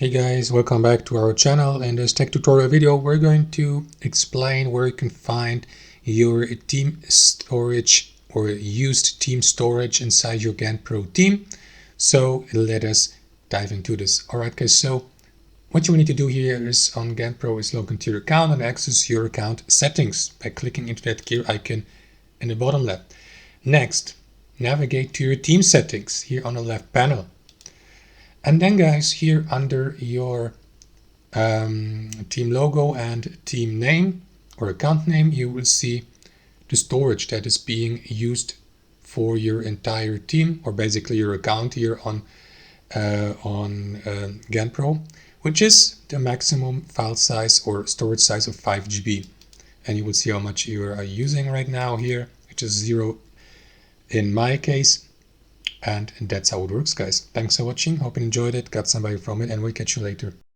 Hey guys, welcome back to our channel. In this tech tutorial video, we're going to explain where you can find your team storage or used team storage inside your GanttPro team. So let us dive into this. Alright guys, so what you need to do here is on GanttPro is log into your account and access your account settings by clicking into that gear icon in the bottom left. Next, navigate to your team settings here on the left panel. And then guys, here under your team logo and team name or account name, you will see the storage that is being used for your entire team, or basically your account here on GanttPro, which is the maximum file size or storage size of 5 GB. And you will see how much you are using right now here, which is 0 in my case. And that's how it works, guys. Thanks for watching. Hope you enjoyed it, got some value from it, and we'll catch you later.